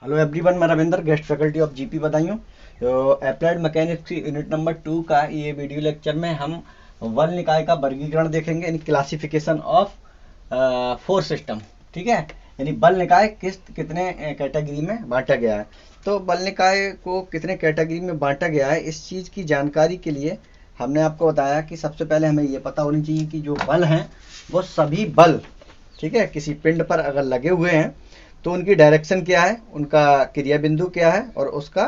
Hello everyone, मैं Ravinder, guest faculty of GP Badaun. तो applied mechanics की यूनिट नंबर 2 का ये वीडियो लेक्चर में हम वल निकाय का वर्गीकरण देखेंगे, यानी क्लासिफिकेशन ऑफ फोर्स सिस्टम। ठीक है, यानी बल निकाय कितने कैटेगरी में बांटा गया है। तो बल निकाय को कितने कैटेगरी में बांटा गया है, इस चीज़ की जानकारी के लिए हमने आपको बताया कि सबसे पहले हमें ये पता होनी चाहिए कि जो बल हैं वो सभी बल, ठीक है, किसी पिंड पर अगर लगे हुए हैं तो उनकी डायरेक्शन क्या है, उनका क्रिया बिंदु क्या है और उसका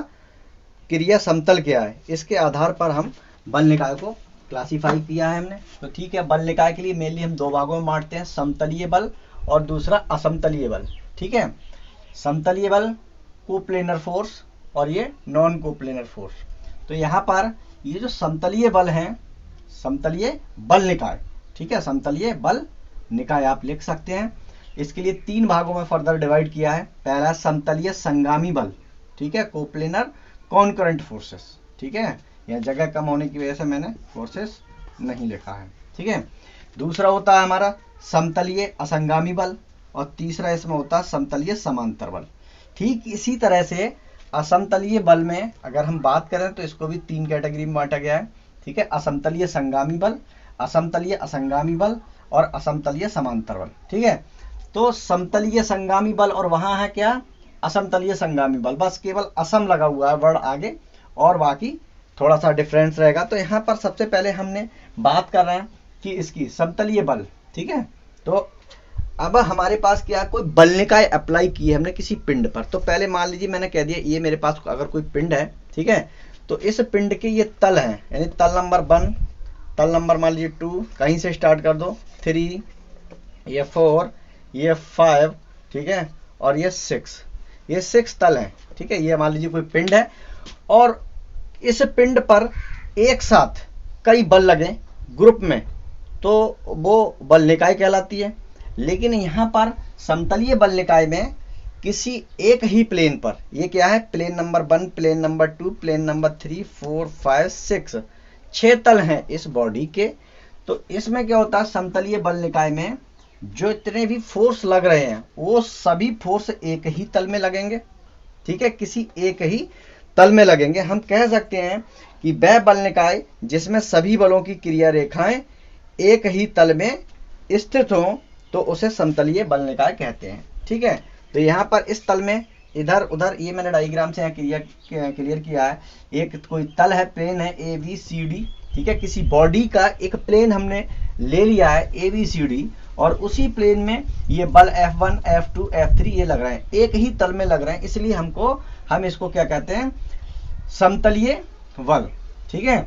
क्रिया समतल क्या है। इसके आधार पर हम बल निकाय को क्लासीफाई किया है हमने। तो ठीक है, बल निकाय के लिए मेनली हम दो भागों में बांटते हैं, समतलीय बल और दूसरा असमतलीय बल। ठीक है, समतलीय बल कोप्लेनर फोर्स और ये नॉन कोप्लेनर फोर्स। तो यहाँ पर ये जो समतलीय बल हैं, समतलीय बल निकाय, ठीक है, समतलीय बल निकाय आप लिख सकते हैं। इसके लिए तीन भागों में फर्दर डिवाइड किया है। पहला समतलीय संगामी बल, ठीक है, कोप्लेनर कॉन्करेंट फोर्सेस। ठीक है, यह जगह कम होने की वजह से मैंने फोर्सेस नहीं लिखा है। ठीक है, दूसरा होता है हमारा समतलीय असंगामी बल और तीसरा इसमें होता है समतलीय समांतर बल। ठीक इसी तरह से असमतलीय बल में अगर हम बात करें तो इसको भी तीन कैटेगरी में बांटा गया है। ठीक है, असमतलीय संगामी बल, असमतलीय असंगामी बल और असमतलीय समांतर बल। ठीक है, तो समतलीय संगामी बल और वहां है क्या, असमतलीय संगामी बल, बस केवल असम लगा हुआ है वर्ड आगे और बाकी थोड़ा सा डिफरेंस रहेगा। तो यहाँ पर सबसे पहले हमने बात कर रहे हैं कि इसकी समतलीय बल। ठीक है, तो अब हमारे पास क्या, कोई बल निकाय अप्लाई की है हमने किसी पिंड पर। तो पहले मान लीजिए मैंने कह दिया ये मेरे पास अगर कोई पिंड है, ठीक है, तो इस पिंड के ये तल हैं, यानी तल नंबर 1, तल नंबर मान लीजिए 2, कहीं से स्टार्ट कर दो, 3, ये 4, ये 5, ठीक है, और ये 6, ये 6 तल हैं। ठीक है, ये मान लीजिए कोई पिंड है और इस पिंड पर एक साथ कई बल लगे ग्रुप में, तो वो बल निकाय कहलाती है। लेकिन यहाँ पर समतलीय बल निकाय में किसी एक ही प्लेन पर, ये क्या है, plane number 1, plane number 2, plane number 3, 4, 5, 6, 6 तल हैं इस बॉडी के। तो इसमें क्या होता है, समतलीय बल निकाय में जो इतने भी फोर्स लग रहे हैं वो सभी फोर्स एक ही तल में लगेंगे। ठीक है, किसी एक ही तल में लगेंगे। हम कह सकते हैं कि वह बल निकाय जिसमें सभी बलों की क्रिया रेखाएं एक ही तल में स्थित हों तो उसे समतलीय बल निकाय कहते हैं। ठीक है, तो यहाँ पर इस तल में इधर उधर, ये मैंने डायग्राम से क्लियर किया है, एक कोई तल है, प्लेन है ABCD। ठीक है, किसी बॉडी का एक प्लेन हमने ले लिया है ABCD और उसी प्लेन में ये बल F1, F2, F3 ये लग रहे हैं, एक ही तल में लग रहे हैं, इसलिए हम इसको क्या कहते हैं, समतलीय बल। ठीक है,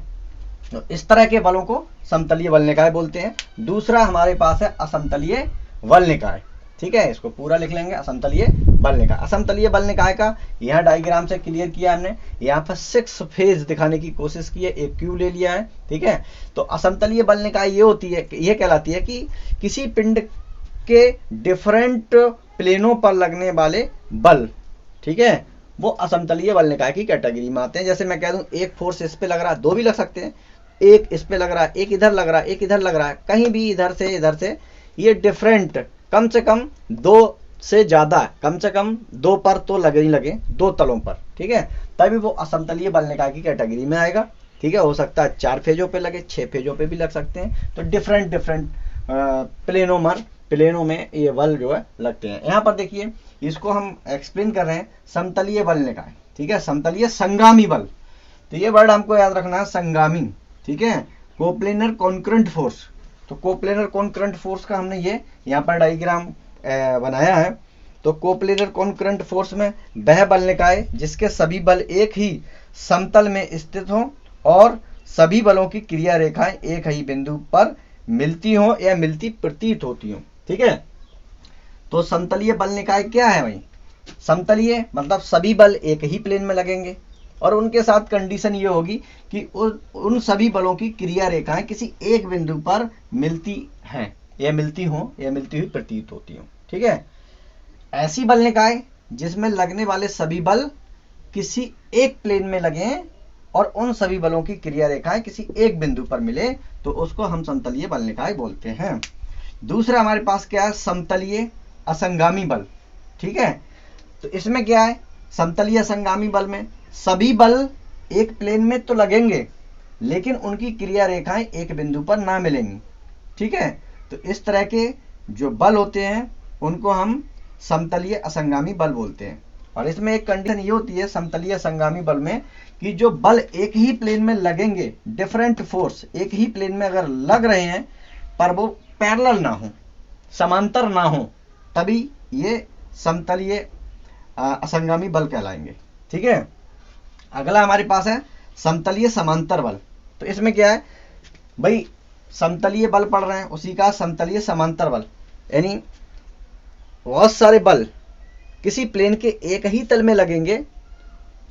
तो इस तरह के बलों को समतलीय बल निकाय बोलते हैं। दूसरा हमारे पास है असमतलीय बल निकाय। ठीक है, इसको पूरा लिख लेंगे, असमतलीय बल निकाय। असमतलीय बल निकाय का यहाँ डायग्राम से क्लियर किया हमने, यहाँ पर 6 फेज दिखाने की कोशिश की है, एक क्यू ले लिया है। ठीक है, तो असमतलीय बल निकाय ये होती है, ये कहलाती है कि किसी पिंड के डिफरेंट प्लेनों पर लगने वाले बल, ठीक है, वो असमतलीय बल निकाय की कैटेगरी में आते हैं। जैसे मैं कह दूं एक फोर्स इस पे लग रहा है, दो भी लग सकते हैं, एक इस पे लग रहा है, एक इधर लग रहा है, एक इधर लग रहा है, कहीं भी इधर से ये डिफरेंट कम से कम 2 से ज्यादा, कम से कम 2 पर तो लगे ही लगे, 2 तलों पर। ठीक है, तभी वो असमतलीय बल निकाय की कैटेगरी में आएगा। ठीक है, हो सकता है 4 फेजों पे लगे, 6 फेजों पे भी लग सकते हैं। तो डिफरेंट प्लेनों में ये बल जो है लगते हैं। यहाँ पर देखिए, इसको हम एक्सप्लेन कर रहे हैं समतलीय बल निकाय। ठीक है, समतलीय संगामी बल, तो ये वर्ड हमको याद रखना है, संगामी। ठीक है, कोप्लेनर कॉन्करेंट फोर्स, तो कोप्लेनर कॉन्करेंट फोर्स का हमने ये यहाँ पर डायग्राम बनाया है। तो कोप्लेनर कॉन्करेंट फोर्स में वह बल निकाय जिसके सभी बल एक ही समतल में स्थित हों और सभी बलों की क्रिया रेखाएं एक ही बिंदु पर मिलती हों या मिलती प्रतीत होती हों। ठीक है, तो समतलीय बल निकाय क्या है भाई, समतलीय मतलब सभी बल एक ही प्लेन में लगेंगे और उनके साथ कंडीशन ये होगी कि उन सभी बलों की क्रिया रेखाएं किसी एक बिंदु पर मिलती हैं या मिलती हों या मिलती हुई प्रतीत होती हों। ठीक है, ऐसी बल निकाय जिसमें लगने वाले सभी बल किसी एक प्लेन में लगे और उन सभी बलों की क्रिया रेखाएं किसी एक बिंदु पर मिले तो उसको हम समतलीय बल निकाय बोलते हैं। दूसरा हमारे पास क्या है, समतलीय असंगामी बल। ठीक है, तो इसमें क्या है, समतलीय असंगामी बल में सभी बल एक प्लेन में तो लगेंगे, लेकिन उनकी क्रिया रेखाएं एक बिंदु पर ना मिलेंगी। ठीक है, तो इस तरह के जो बल होते हैं उनको हम समतलीय असंगामी बल बोलते हैं। और इसमें एक कंडीशन ये होती है समतलीय असंगामी बल में कि जो बल एक ही प्लेन में लगेंगे, डिफरेंट फोर्स एक ही प्लेन में अगर लग रहे हैं पर वो पैरेलल ना हो, समांतर ना हो, तभी ये समतलीय असंगामी बल कहलाएंगे। ठीक है, अगला हमारे पास है समतलीय समांतर बल। तो इसमें क्या है भाई, समतलीय बल पढ़ रहे हैं, उसी का समतलीय समांतर बल, यानी बहुत सारे बल किसी प्लेन के एक ही तल में लगेंगे।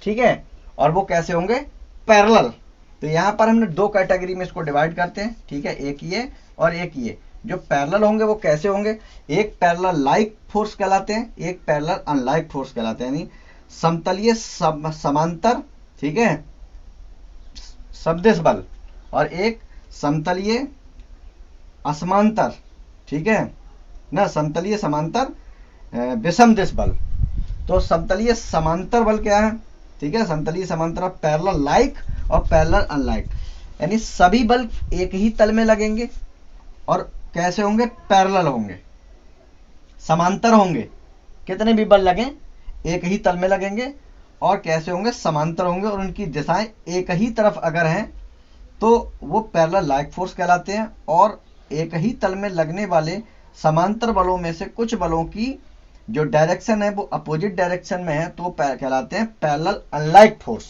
ठीक है, और वो कैसे होंगे, पैरेलल। तो यहां पर हमने दो कैटेगरी में इसको डिवाइड करते हैं। ठीक है, एक ये और एक ये। जो पैरेलल होंगे वो कैसे होंगे, एक पैरेलल लाइक फोर्स कहलाते हैं, एक पैरेलल अनलाइक फोर्स कहलाते हैं, यानी समतलीय समांतर, ठीक है, सदिश बल, और एक समतलीय असमांतर, ठीक है ना, समतलीय समांतर विषमदिश बल। तो समतलीय समांतर बल क्या है, ठीक है, समतलीय समांतर पैरेलल लाइक और पैरेलल अनलाइक, यानी सभी बल एक ही तल में लगेंगे और कैसे होंगे, पैरेलल होंगे, समांतर होंगे। कितने भी बल लगें एक ही तल में लगेंगे और कैसे होंगे, समांतर होंगे, और उनकी दिशाएं एक ही तरफ अगर हैं तो वो पैरेलल लाइक फोर्स कहलाते हैं। और एक ही तल में लगने वाले समांतर बलों में से कुछ बलों की जो डायरेक्शन है वो अपोजिट डायरेक्शन में है तो कहलाते हैं पैरेलल अनलाइक फोर्स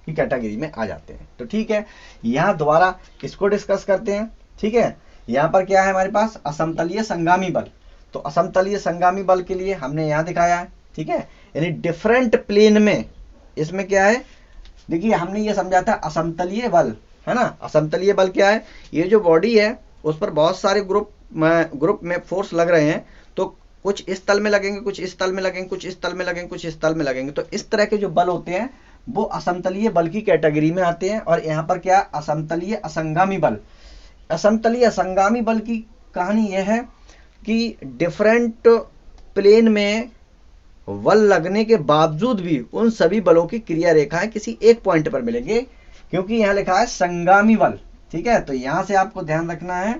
की कैटेगरी में आ जाते हैं। तो ठीक है, यहाँ दोबारा इसको डिस्कस करते हैं। ठीक है, यहाँ पर क्या है हमारे पास, असमतलीय संगामी बल। तो असमतलीय संगामी बल के लिए हमने यहाँ दिखाया है। ठीक है, यानी डिफरेंट प्लेन में, इसमें क्या है, देखिए हमने ये समझा था असमतलीय बल, है ना। असमतलीय बल क्या है, ये जो बॉडी है उस पर बहुत सारे ग्रुप में फोर्स लग रहे हैं, तो कुछ इस तल में लगेंगे, कुछ इस तल में लगेंगे, कुछ इस तल में लगेंगे, कुछ इस तल में लगेंगे। तो इस तरह के जो बल होते हैं वो असमतलीय बल की कैटेगरी में आते हैं। और यहाँ पर क्या, असमतलीय असंगामी बल। असमतलीय असंगामी बल की कहानी यह है कि डिफरेंट प्लेन में बल लगने के बावजूद भी उन सभी बलों की क्रिया रेखाएं किसी एक पॉइंट पर मिलेंगे, क्योंकि यहाँ लिखा है संगामी बल। ठीक है, तो यहां से आपको ध्यान रखना है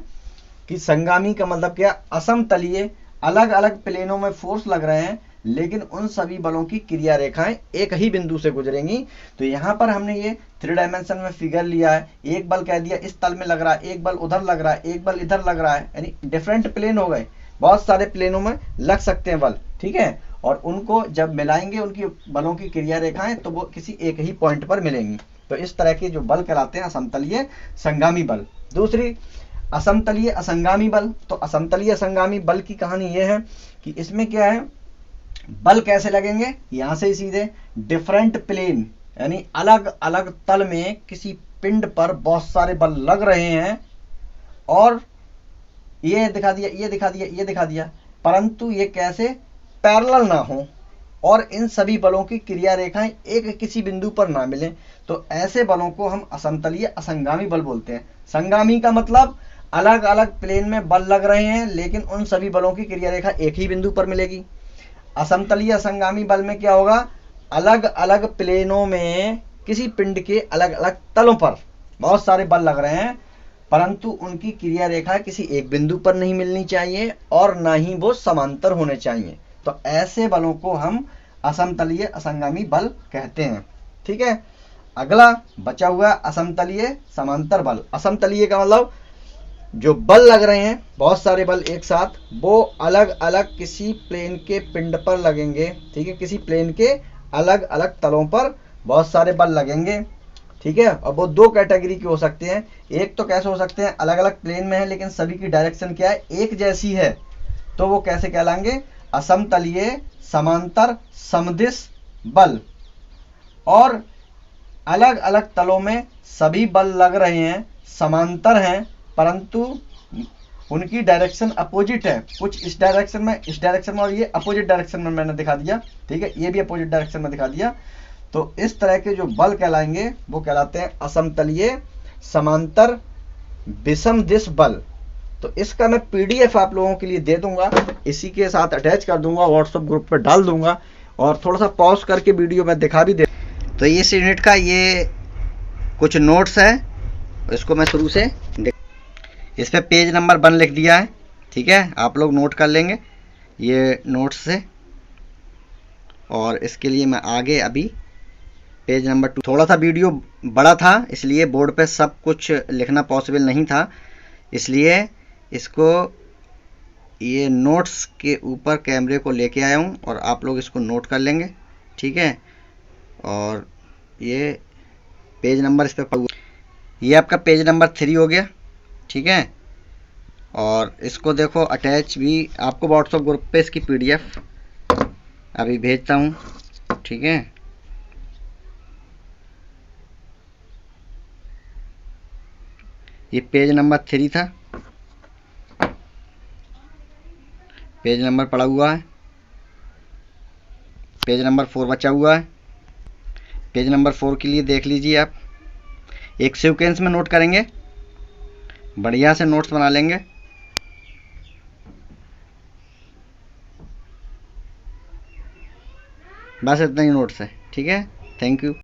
कि संगामी का मतलब क्या, असमतलीय, अलग अलग प्लेनों में फोर्स लग रहे हैं लेकिन उन सभी बलों की क्रिया रेखाएं एक ही बिंदु से गुजरेंगी। तो यहाँ पर हमने ये 3 डायमेंशन में फिगर लिया है, एक बल कह दिया इस तल में लग रहा है, एक बल उधर लग रहा है, एक बल इधर लग रहा है, यानी डिफरेंट प्लेन हो गए, बहुत सारे प्लेनों में लग सकते हैं बल। ठीक है, और उनको जब मिलाएंगे उनकी बलों की क्रिया रेखाएं तो वो किसी एक ही पॉइंट पर मिलेंगी। तो इस तरह के जो बल कहलाते हैं असमतलीय संगामी बल। दूसरी असमतलीय असंगामी बल। तो असमतलीय असंगामी बल की कहानी यह है कि इसमें क्या है, बल कैसे लगेंगे, यहां से सीधे डिफरेंट प्लेन, यानी अलग अलग तल में किसी पिंड पर बहुत सारे बल लग रहे हैं और ये दिखा दिया, ये दिखा दिया, ये दिखा दिया, परंतु ये कैसे, पैरेलल ना हो और इन सभी बलों की क्रिया रेखाएं एक किसी बिंदु पर ना मिलें। तो ऐसे बलों को हम असमतलीय असंगामी बल बोलते हैं। संगामी का मतलब अलग अलग प्लेन में बल लग रहे हैं लेकिन उन सभी बलों की क्रिया रेखा एक ही बिंदु पर मिलेगी। असमतलीय असंगामी बल में क्या होगा, अलग अलग प्लेनों में किसी पिंड के अलग अलग तलों पर बहुत सारे बल लग रहे हैं परंतु उनकी क्रिया रेखा किसी एक बिंदु पर नहीं मिलनी चाहिए और ना ही वो समांतर होने चाहिए। तो ऐसे बलों को हम असमतलीय असंगामी बल कहते हैं। ठीक है, अगला बचा हुआ असमतलीय समांतर बल। असमतलीय का मतलब जो बल लग रहे हैं, बहुत सारे बल एक साथ, वो अलग अलग किसी प्लेन के पिंड पर लगेंगे। ठीक है, किसी प्लेन के अलग अलग तलों पर बहुत सारे बल लगेंगे। ठीक है, और वो दो कैटेगरी के हो सकते हैं। एक तो कैसे हो सकते हैं, अलग अलग प्लेन में है लेकिन सभी की डायरेक्शन क्या है, एक जैसी है, तो वो कैसे कहलाएंगे, असमतलीय समांतर समदिश बल। और अलग अलग तलों में सभी बल लग रहे हैं, समांतर हैं, परंतु उनकी डायरेक्शन अपोजिट है, कुछ इस डायरेक्शन में, इस डायरेक्शन में, और ये अपोजिट डायरेक्शन में मैंने दिखा दिया। ठीक है, ये भी अपोजिट डायरेक्शन में दिखा दिया। तो इस तरह के जो बल कहलाएंगे वो कहलाते हैं असमतलीय समांतर विषम दिश बल। तो इसका मैं PDF आप लोगों के लिए दे दूंगा, इसी के साथ अटैच कर दूंगा, व्हाट्सएप ग्रुप पर डाल दूंगा, और थोड़ा सा पॉज करके वीडियो में दिखा भी दे। तो इस यूनिट का ये कुछ नोट्स है, इसको मैं शुरू से इस पे पेज नंबर 1 लिख दिया है, ठीक है, आप लोग नोट कर लेंगे ये नोट्स से। और इसके लिए मैं आगे अभी पेज नंबर 2, थोड़ा सा वीडियो बड़ा था इसलिए बोर्ड पे सब कुछ लिखना पॉसिबल नहीं था, इसलिए इसको ये नोट्स के ऊपर कैमरे को लेके आया हूँ और आप लोग इसको नोट कर लेंगे, ठीक है। और ये पेज नंबर इस पर, ये आपका पेज नंबर 3 हो गया, ठीक है। और इसको देखो अटैच भी आपको व्हाट्सएप ग्रुप पे इसकी PDF अभी भेजता हूँ, ठीक है। ये पेज नंबर 3 था, पेज नंबर पड़ा हुआ है, पेज नंबर 4 बचा हुआ है। पेज नंबर 4 के लिए देख लीजिए आप, एक सीक्वेंस में नोट करेंगे, बढ़िया से नोट्स बना लेंगे। बस इतना ही नोट्स है, ठीक है। Thank you.